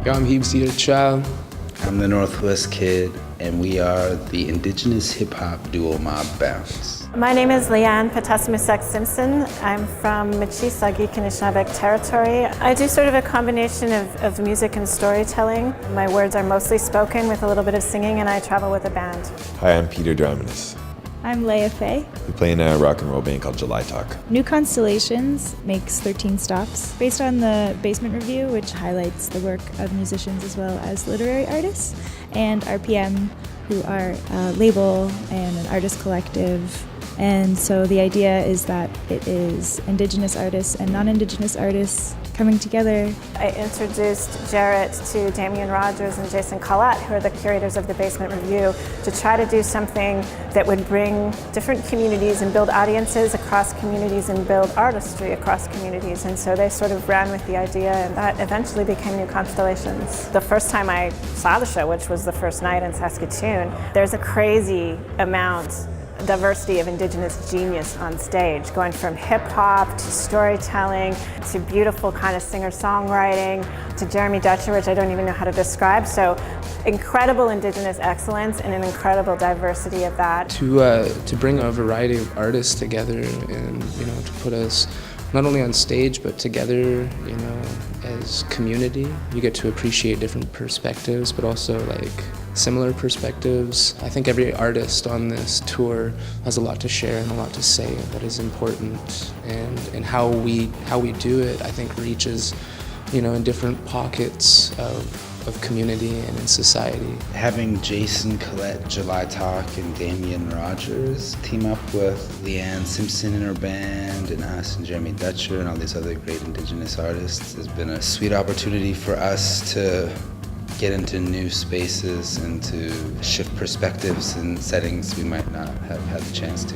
Yo, I'm Heebsy the Child. I'm the Northwest Kid, and we are the Indigenous hip-hop duo Mob Bounce. My name is Leanne Betasamosake Simpson. I'm from Michisagi, Anishinaabe territory. I do sort of a combination of music and storytelling. My words are mostly spoken with a little bit of singing, and I travel with a band. Hi, I'm Peter Dramanis. I'm Leah Faye. We play in a rock and roll band called July Talk. New Constellations makes 13 stops based on the Basement Review, which highlights the work of musicians as well as literary artists, and RPM, who are a label and an artist collective. And so the idea is that it is Indigenous artists and non-Indigenous artists coming together. I introduced Jarrett to Damian Rogers and Jason Collette, who are the curators of the Basement Review, to try to do something that would bring different communities and build audiences across communities and build artistry across communities. And so they sort of ran with the idea, and that eventually became New Constellations. The first time I saw the show, which was the first night in Saskatoon, there's a crazy diversity of Indigenous genius on stage, going from hip-hop to storytelling to beautiful kind of singer-songwriting to Jeremy Dutcher, which I don't even know how to describe. So incredible Indigenous excellence and an incredible diversity of that. To bring a variety of artists together and, to put us not only on stage but together, as community. You get to appreciate different perspectives, but also similar perspectives. I think every artist on this tour has a lot to share and a lot to say that is important, and how we do it, I think, reaches, in different pockets of community and in society. Having Jason Collette, July Talk, and Damian Rogers team up with Leanne Simpson in her band, and us and Jeremy Dutcher and all these other great Indigenous artists has been a sweet opportunity for us to get into new spaces and to shift perspectives in settings we might not have had the chance to.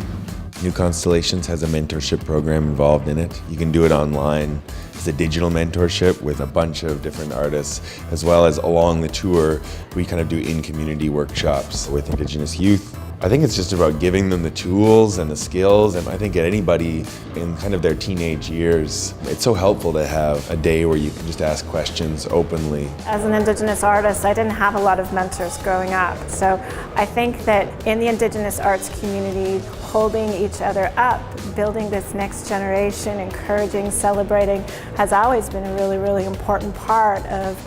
New Constellations has a mentorship program involved in it. You can do it online. It's a digital mentorship with a bunch of different artists, as well as along the tour, we kind of do in-community workshops with Indigenous youth. I think it's just about giving them the tools and the skills, and I think at anybody in kind of their teenage years, it's so helpful to have a day where you can just ask questions openly. As an Indigenous artist, I didn't have a lot of mentors growing up, so I think that in the Indigenous arts community, holding each other up, building this next generation, encouraging, celebrating, has always been a really, really important part of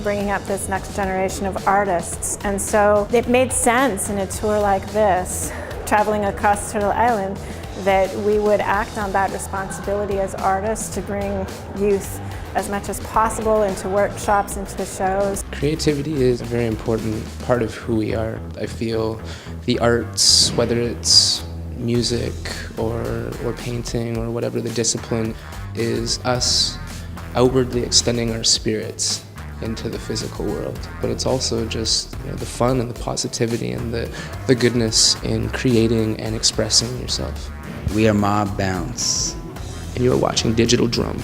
bringing up this next generation of artists. And so it made sense in a tour like this, traveling across Turtle Island, that we would act on that responsibility as artists to bring youth as much as possible into workshops, into the shows. Creativity is a very important part of who we are. I feel the arts, whether it's music or painting or whatever the discipline, is us outwardly extending our spirits into the physical world. But it's also just the fun and the positivity and the goodness in creating and expressing yourself. We are Mob Bounce. And you are watching Digital Drum.